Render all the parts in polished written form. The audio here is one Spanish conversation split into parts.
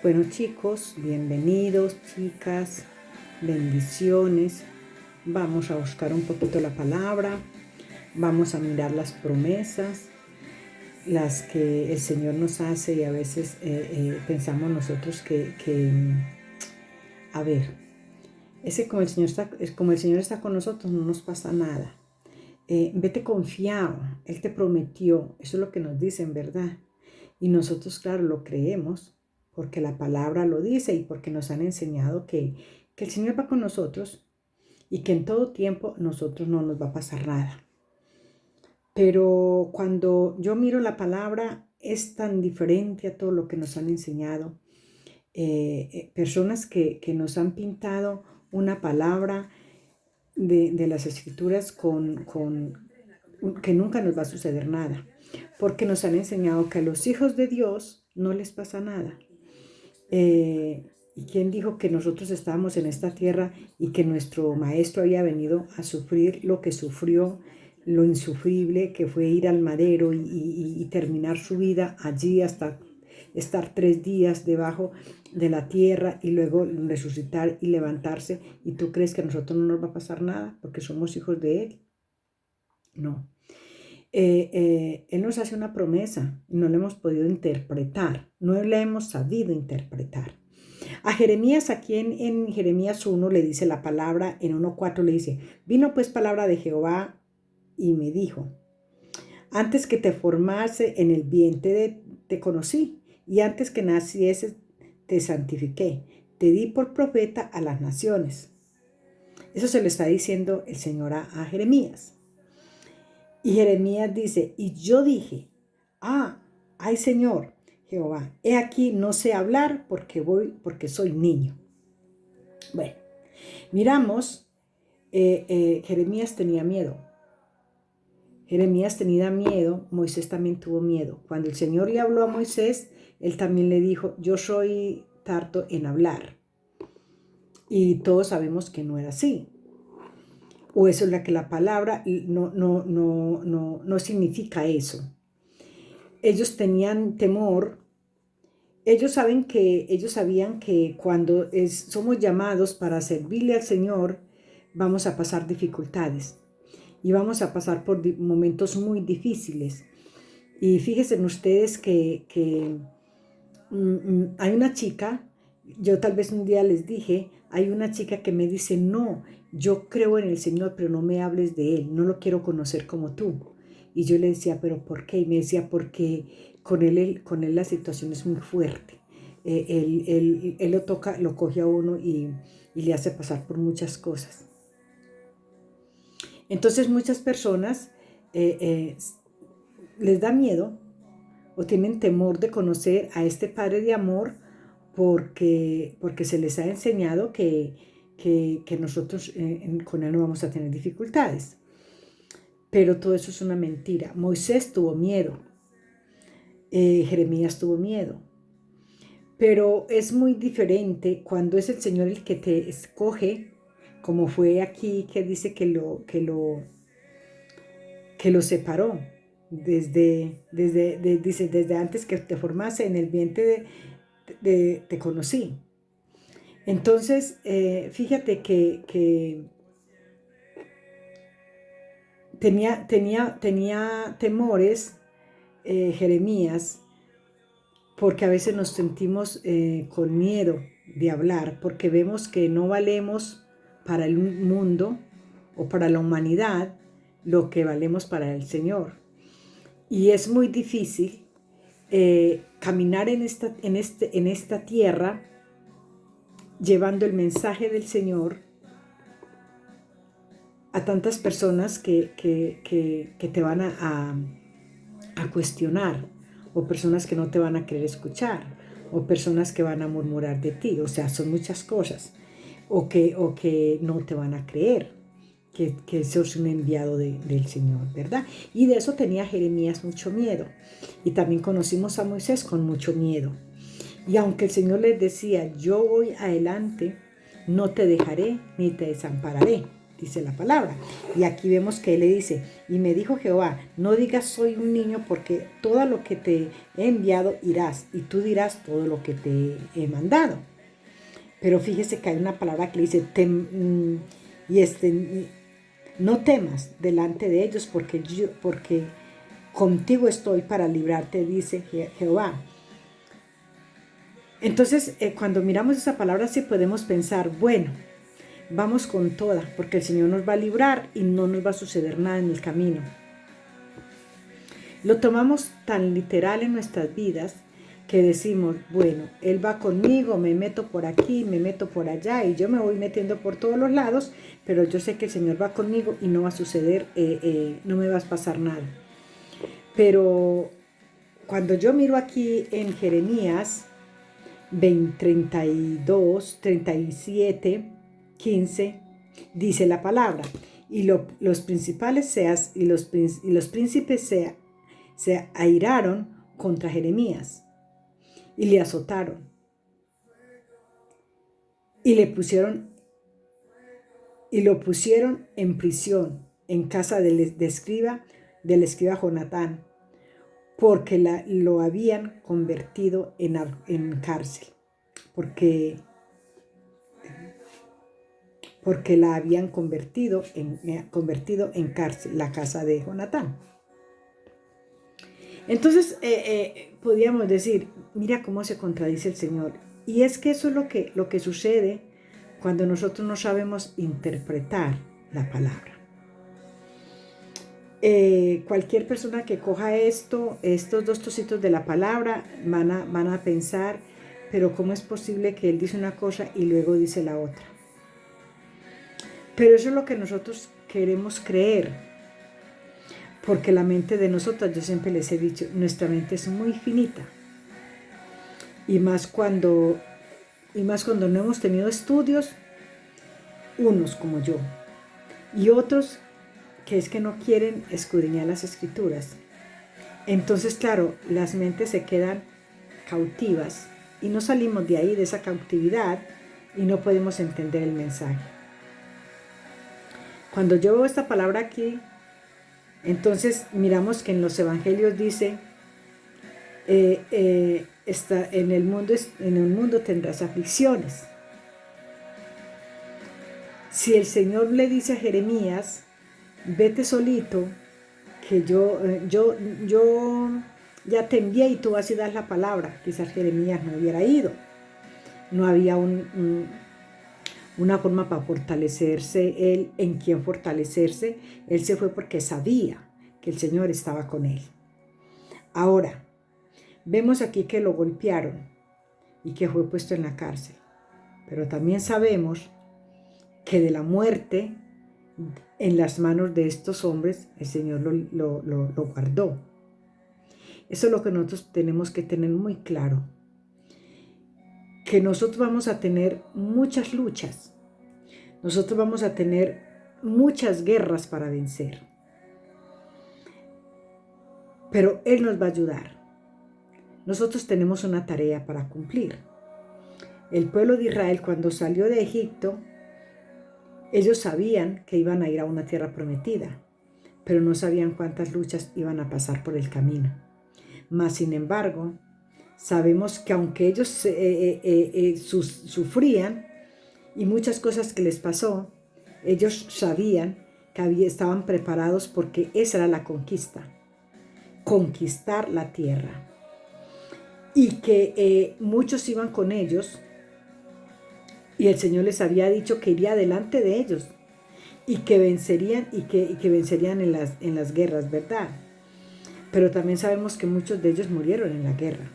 Bueno chicos, bienvenidos chicas, bendiciones. Vamos a buscar un poquito la palabra, vamos a mirar las promesas, las que el Señor nos hace y a veces pensamos nosotros a ver, como el Señor está con nosotros no nos pasa nada. Vete confiado, Él te prometió, eso es lo que nos dicen, ¿verdad? Y nosotros, claro, lo creemos porque la palabra lo dice y porque nos han enseñado que el Señor va con nosotros y que en todo tiempo nosotros no nos va a pasar nada. Pero cuando yo miro la palabra es tan diferente a todo lo que nos han enseñado. Personas que nos han pintado una palabra de las escrituras que nunca nos va a suceder nada, porque nos han enseñado que a los hijos de Dios no les pasa nada. ¿Y quién dijo que nosotros estábamos en esta tierra y que nuestro maestro había venido a sufrir lo que sufrió, lo insufrible que fue ir al madero y terminar su vida allí hasta estar 3 días debajo de la tierra y luego resucitar y levantarse? ¿Y tú crees que a nosotros no nos va a pasar nada porque somos hijos de Él? No. Él nos hace una promesa y no la hemos podido interpretar, no la hemos sabido interpretar. A Jeremías, aquí en Jeremías 1 le dice la palabra, en 1:4 le dice: vino pues palabra de Jehová y me dijo, antes que te formase en el vientre te conocí, y antes que nacieses te santifiqué, te di por profeta a las naciones. Eso se lo está diciendo el Señor a Jeremías. Y Jeremías dice: y yo dije, ay Señor Jehová, he aquí no sé hablar porque soy niño. Bueno, miramos, Jeremías tenía miedo. Jeremías tenía miedo, Moisés también tuvo miedo. Cuando el Señor le habló a Moisés, él también le dijo: yo soy tardo en hablar. Y todos sabemos que no era así. O eso es la que la palabra no significa eso. Ellos tenían temor. Ellos sabían que cuando somos llamados para servirle al Señor, vamos a pasar dificultades y vamos a pasar por momentos muy difíciles. Y fíjense ustedes que hay una chica, yo tal vez un día les dije, hay una chica que me dice: no, yo creo en el Señor, pero no me hables de Él, no lo quiero conocer como tú. Y yo le decía: ¿pero por qué? Y me decía: porque con él la situación es muy fuerte. Él lo toca, lo coge a uno y le hace pasar por muchas cosas. Entonces muchas personas les da miedo o tienen temor de conocer a este Padre de amor porque se les ha enseñado que nosotros con Él no vamos a tener dificultades. Pero todo eso es una mentira. Moisés tuvo miedo, Jeremías tuvo miedo, pero es muy diferente cuando es el Señor el que te escoge, como fue aquí, que dice que lo separó desde antes que te formase en el vientre te conocí. Entonces, fíjate que tenía temores, Jeremías, porque a veces nos sentimos con miedo de hablar, porque vemos que no valemos para el mundo o para la humanidad lo que valemos para el Señor. Y es muy difícil caminar en esta tierra llevando el mensaje del Señor a tantas personas que te van a cuestionar, o personas que no te van a querer escuchar, o personas que van a murmurar de ti. O sea, son muchas cosas, o que no te van a creer que sos un enviado del Señor, ¿verdad? Y de eso tenía Jeremías mucho miedo. Y también conocimos a Moisés con mucho miedo. Y aunque el Señor les decía: yo voy adelante, no te dejaré ni te desampararé, dice la palabra. Y aquí vemos que él le dice, y me dijo Jehová, no digas soy un niño, porque todo lo que te he enviado irás, y tú dirás todo lo que te he mandado. Pero fíjese que hay una palabra que le dice, no temas delante de ellos, porque contigo estoy para librarte, dice Jehová. Entonces, cuando miramos esa palabra, sí podemos pensar, bueno, vamos con toda, porque el Señor nos va a librar y no nos va a suceder nada en el camino. Lo tomamos tan literal en nuestras vidas que decimos, bueno, Él va conmigo, me meto por aquí, me meto por allá y yo me voy metiendo por todos los lados, pero yo sé que el Señor va conmigo y no va a suceder, no me va a pasar nada. Pero cuando yo miro aquí en Jeremías 32, 37, 15, dice la palabra, y los principales y los príncipes se airaron contra Jeremías y le azotaron y lo pusieron en prisión en casa del escriba Jonatán, porque lo habían convertido en cárcel, porque la habían convertido en cárcel, la casa de Jonatán. Entonces, podríamos decir, mira cómo se contradice el Señor. Y es que eso es lo que sucede cuando nosotros no sabemos interpretar la palabra. Cualquier persona que coja estos dos trocitos de la palabra, van a pensar, pero ¿cómo es posible que Él dice una cosa y luego dice la otra? Pero eso es lo que nosotros queremos creer, porque la mente de nosotros, yo siempre les he dicho, nuestra mente es muy finita, y más cuando no hemos tenido estudios, unos como yo, y otros que es que no quieren escudriñar las escrituras. Entonces, claro, las mentes se quedan cautivas y no salimos de ahí, de esa cautividad, y no podemos entender el mensaje. Cuando yo veo esta palabra aquí, entonces miramos que en los evangelios dice, en el mundo tendrás aflicciones. Si el Señor le dice a Jeremías, vete solito, que yo ya te envié y tú vas a dar la palabra, quizás Jeremías no hubiera ido. No había una forma para fortalecerse, él en quien fortalecerse. Él se fue porque sabía que el Señor estaba con él. Ahora, vemos aquí que lo golpearon y que fue puesto en la cárcel. Pero también sabemos que de la muerte en las manos de estos hombres, el Señor lo guardó. Eso es lo que nosotros tenemos que tener muy claro. Que nosotros vamos a tener muchas luchas. Nosotros vamos a tener muchas guerras para vencer. Pero Él nos va a ayudar. Nosotros tenemos una tarea para cumplir. El pueblo de Israel, cuando salió de Egipto, ellos sabían que iban a ir a una tierra prometida, pero no sabían cuántas luchas iban a pasar por el camino. Mas, sin embargo, sabemos que aunque ellos sufrían y muchas cosas que les pasó, ellos sabían que estaban preparados porque esa era la conquista, conquistar la tierra. Y que muchos iban con ellos y el Señor les había dicho que iría delante de ellos y que vencerían y que vencerían en las guerras, ¿verdad? Pero también sabemos que muchos de ellos murieron en la guerra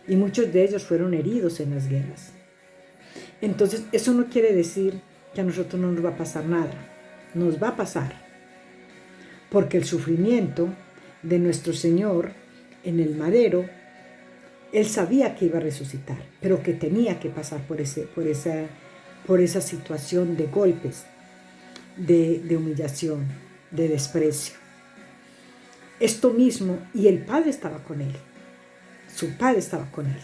y muchos de ellos fueron heridos en las guerras. Entonces, eso no quiere decir que a nosotros no nos va a pasar nada. Nos va a pasar, porque el sufrimiento de nuestro Señor en el madero, Él sabía que iba a resucitar, pero que tenía que pasar por esa situación de golpes, de humillación, de desprecio. Esto mismo, y el Padre estaba con Él. Su Padre estaba con Él.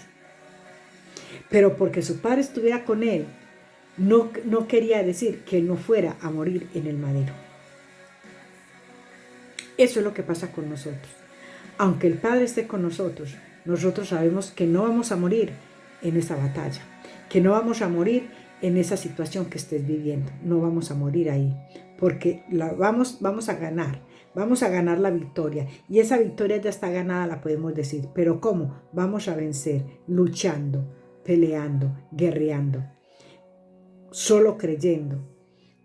Pero porque su Padre estuviera con Él, no quería decir que él no fuera a morir en el madero. Eso es lo que pasa con nosotros. Aunque el Padre esté con nosotros, nosotros sabemos que no vamos a morir en esa batalla, que no vamos a morir en esa situación que estés viviendo, no vamos a morir ahí, porque vamos a ganar la victoria, y esa victoria ya está ganada, la podemos decir, pero ¿cómo? Vamos a vencer luchando, peleando, guerreando, solo creyendo.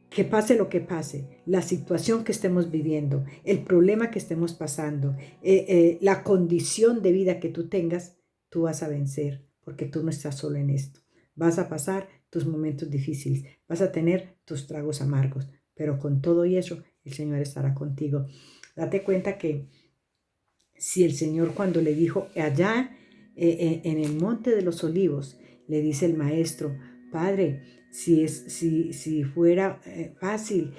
Que pase lo que pase, la situación que estemos viviendo, el problema que estemos pasando, la condición de vida que tú tengas, tú vas a vencer, porque tú no estás solo en esto. Vas a pasar tus momentos difíciles, vas a tener tus tragos amargos, pero con todo y eso, el Señor estará contigo. Date cuenta que si el Señor, cuando le dijo allá en el Monte de los Olivos, le dice el maestro: Padre, si fuera fácil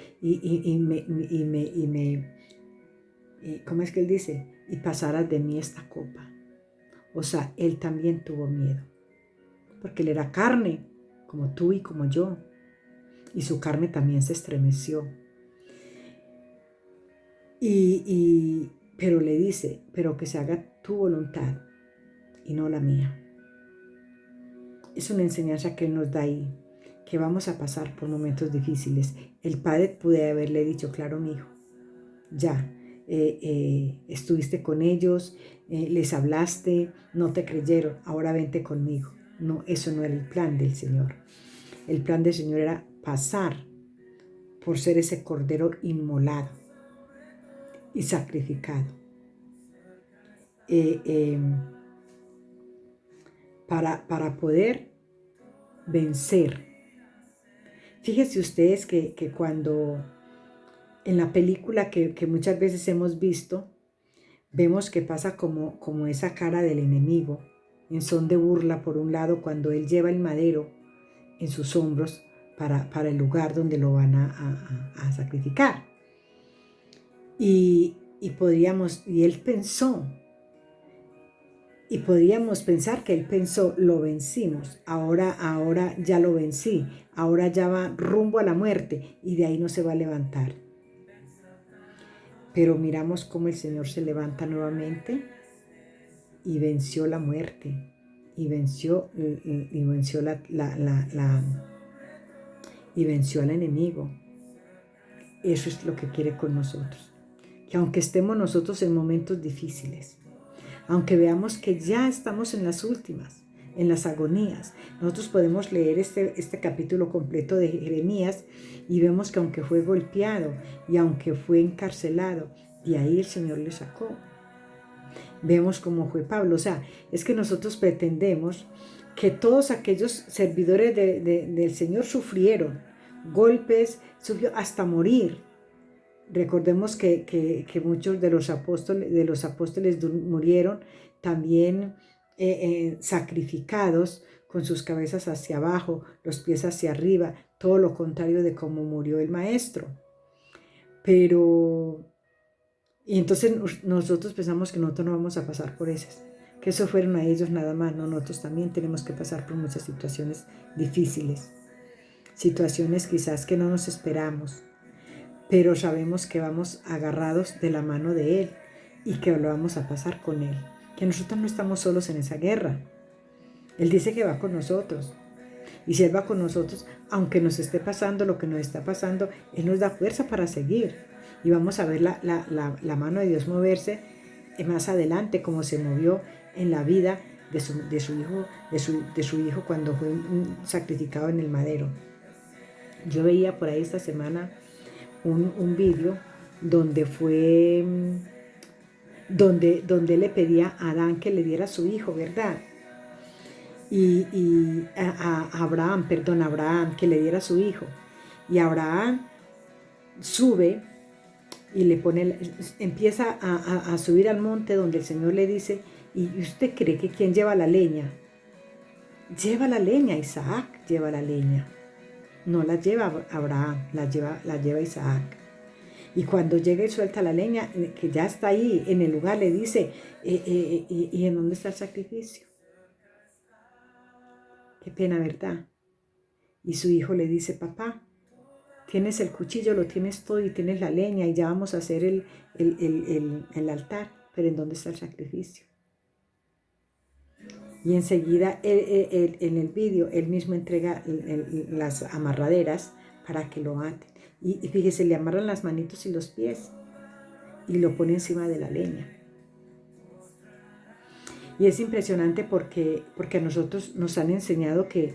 ¿cómo es que él dice? Y pasaras de mí esta copa. O sea, él también tuvo miedo, porque él era carne, como tú y como yo, y su carne también se estremeció. Pero le dice: pero que se haga tu voluntad y no la mía. Es una enseñanza que nos da ahí, que vamos a pasar por momentos difíciles. El Padre puede haberle dicho: claro, mi hijo, ya, estuviste con ellos, les hablaste, no te creyeron, ahora vente conmigo. No, eso no era el plan del Señor. El plan del Señor era pasar por ser ese cordero inmolado y sacrificado. Para poder vencer. Fíjense ustedes que cuando en la película que muchas veces hemos visto, vemos que pasa como esa cara del enemigo, en son de burla por un lado, cuando él lleva el madero en sus hombros para el lugar donde lo van a sacrificar. Y él pensó, y podríamos pensar que él pensó: lo vencimos, ahora ya lo vencí, ahora ya va rumbo a la muerte y de ahí no se va a levantar. Pero miramos cómo el Señor se levanta nuevamente y venció la muerte, y venció y venció al enemigo. Eso es lo que quiere con nosotros, que aunque estemos nosotros en momentos difíciles, aunque veamos que ya estamos en las últimas, en las agonías, nosotros podemos leer este capítulo completo de Jeremías y vemos que aunque fue golpeado y aunque fue encarcelado, de ahí el Señor le sacó. Vemos cómo fue Pablo. O sea, es que nosotros pretendemos que todos aquellos servidores del Señor sufrieron golpes, hasta morir. Recordemos que muchos de los apóstoles murieron también sacrificados, con sus cabezas hacia abajo, los pies hacia arriba, todo lo contrario de cómo murió el maestro. Y entonces nosotros pensamos que nosotros no vamos a pasar por esas, que eso fueron a ellos nada más. No, nosotros también tenemos que pasar por muchas situaciones difíciles, situaciones quizás que no nos esperamos, pero sabemos que vamos agarrados de la mano de Él y que lo vamos a pasar con Él, que nosotros no estamos solos en esa guerra. Él dice que va con nosotros, y si Él va con nosotros, aunque nos esté pasando lo que nos está pasando, Él nos da fuerza para seguir, y vamos a ver la mano de Dios moverse más adelante, como se movió en la vida de su hijo cuando fue sacrificado en el madero. Yo veía por ahí esta semana un vídeo donde le pedía a Adán que le diera a su hijo, ¿verdad? Y a Abraham que le diera a su hijo. Y Abraham sube y empieza a subir al monte donde el Señor le dice: ¿y usted cree que quién lleva la leña? Lleva la leña, Isaac lleva la leña. No la lleva Abraham, la lleva Isaac. Y cuando llega y suelta la leña, que ya está ahí en el lugar, le dice: ¿y en dónde está el sacrificio? Qué pena, ¿verdad? Y su hijo le dice, papá, tienes el cuchillo, lo tienes todo y tienes la leña y ya vamos a hacer el altar, pero ¿en dónde está el sacrificio? Y enseguida en el vídeo él mismo entrega las amarraderas para que lo aten. Y fíjese, le amarran las manitos y los pies y lo pone encima de la leña. Y es impresionante porque a nosotros nos han enseñado que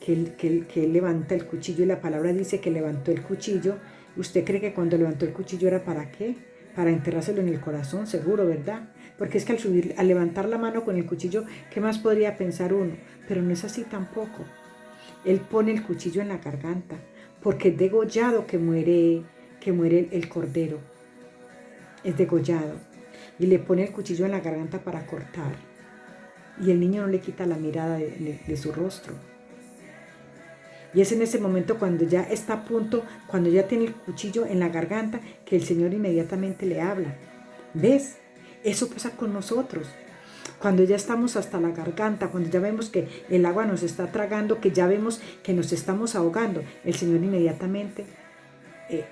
él levanta el cuchillo y la palabra dice que levantó el cuchillo. ¿Usted cree que cuando levantó el cuchillo era para qué? Para enterrárselo en el corazón, seguro, ¿verdad? Porque es que al levantar la mano con el cuchillo, ¿qué más podría pensar uno? Pero no es así tampoco. Él pone el cuchillo en la garganta, porque es degollado que muere el cordero. Es degollado. Y le pone el cuchillo en la garganta para cortar. Y el niño no le quita la mirada de su rostro. Y es en ese momento cuando ya está a punto, cuando ya tiene el cuchillo en la garganta, que el Señor inmediatamente le habla. ¿Ves? Eso pasa con nosotros. Cuando ya estamos hasta la garganta, cuando ya vemos que el agua nos está tragando, que ya vemos que nos estamos ahogando, el Señor inmediatamente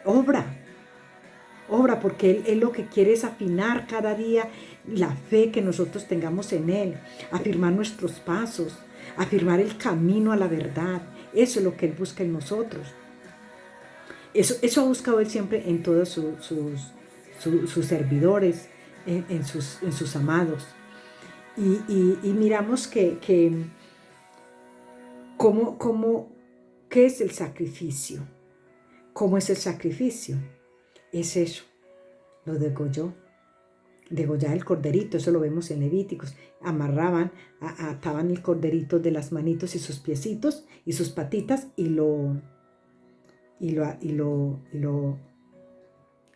obra porque él lo que quiere es afinar cada día la fe que nosotros tengamos en Él, afirmar nuestros pasos, afirmar el camino a la verdad. Eso es lo que Él busca en nosotros. Eso ha buscado Él siempre en todos sus servidores, en sus amados. Y miramos ¿qué es el sacrificio? ¿Cómo es el sacrificio? Es eso, lo degolló. Degollar el corderito, eso lo vemos en Levíticos. Ataban el corderito de las manitos y sus piecitos y sus patitas y lo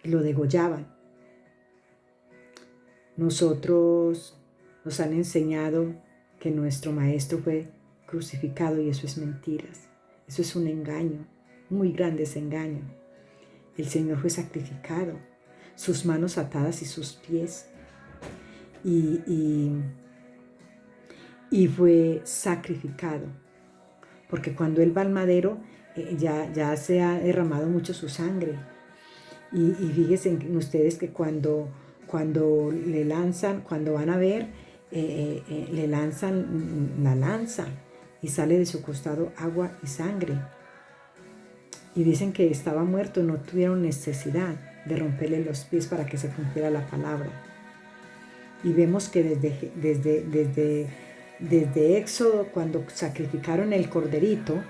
degollaban. Nosotros nos han enseñado que nuestro maestro fue crucificado y eso es mentiras. Eso es un engaño, muy grande ese engaño. El Señor fue sacrificado, sus manos atadas y sus pies. Y fue sacrificado. Porque cuando Él va al madero, ya se ha derramado mucho su sangre. Y fíjense ustedes que cuando le lanzan, cuando van a ver, le lanzan la lanza y sale de su costado agua y sangre. Y dicen que estaba muerto, no tuvieron necesidad de romperle los pies para que se cumpliera la palabra. Y vemos que desde Éxodo, cuando sacrificaron el corderito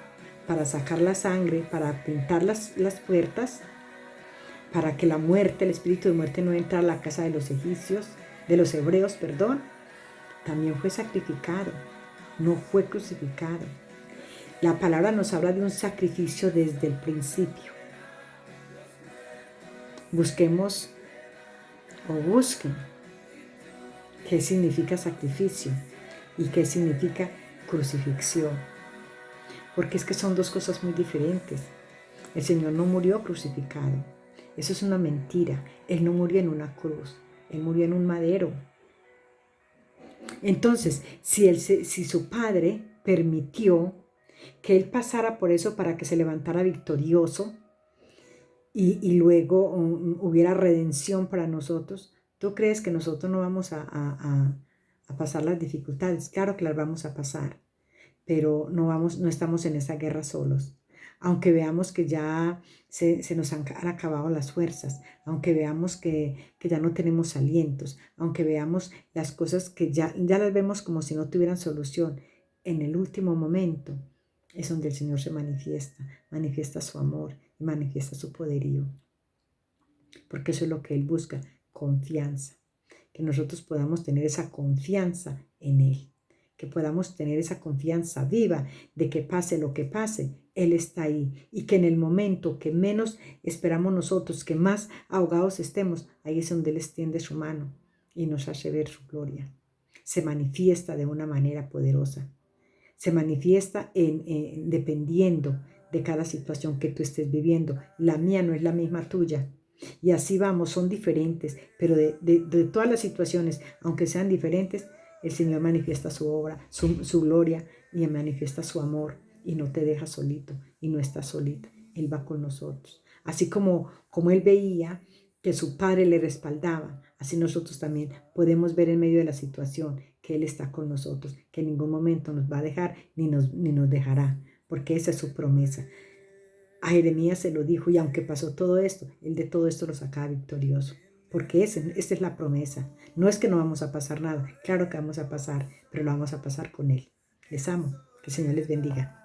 para sacar la sangre, para pintar las puertas, para que la muerte, el espíritu de muerte no entrara a la casa de los hebreos, también fue sacrificado, no fue crucificado. La palabra nos habla de un sacrificio desde el principio. Busquen qué significa sacrificio y qué significa crucifixión. Porque es que son dos cosas muy diferentes. El Señor no murió crucificado. Eso es una mentira. Él no murió en una cruz. Él murió en un madero. Entonces, si su Padre permitió que Él pasara por eso para que se levantara victorioso y luego hubiera redención para nosotros, ¿tú crees que nosotros no vamos a pasar las dificultades? Claro que las vamos a pasar, pero no estamos en esa guerra solos. Aunque veamos que ya se nos han acabado las fuerzas, aunque veamos que ya no tenemos alientos, aunque veamos las cosas que ya las vemos como si no tuvieran solución, en el último momento es donde el Señor se manifiesta su amor y manifiesta su poderío. Porque eso es lo que Él busca, confianza. Que nosotros podamos tener esa confianza en Él. Que podamos tener esa confianza viva de que pase lo que pase, Él está ahí. Y que en el momento que menos esperamos nosotros, que más ahogados estemos, ahí es donde Él extiende su mano y nos hace ver su gloria. Se manifiesta de una manera poderosa. Se manifiesta dependiendo de cada situación que tú estés viviendo. La mía no es la misma tuya. Y así vamos, son diferentes, pero de todas las situaciones, aunque sean diferentes, el Señor manifiesta su obra, su gloria y manifiesta su amor y no te deja solito. y no está solito. Él va con nosotros. Así como Él veía que su Padre le respaldaba, así nosotros también podemos ver en medio de la situación que Él está con nosotros, que en ningún momento nos va a dejar ni nos dejará, porque esa es su promesa. A Jeremías se lo dijo y aunque pasó todo esto, Él de todo esto lo sacaba victorioso. Porque esa es la promesa. No es que no vamos a pasar nada. Claro que vamos a pasar, pero lo vamos a pasar con Él. Les amo. Que el Señor les bendiga.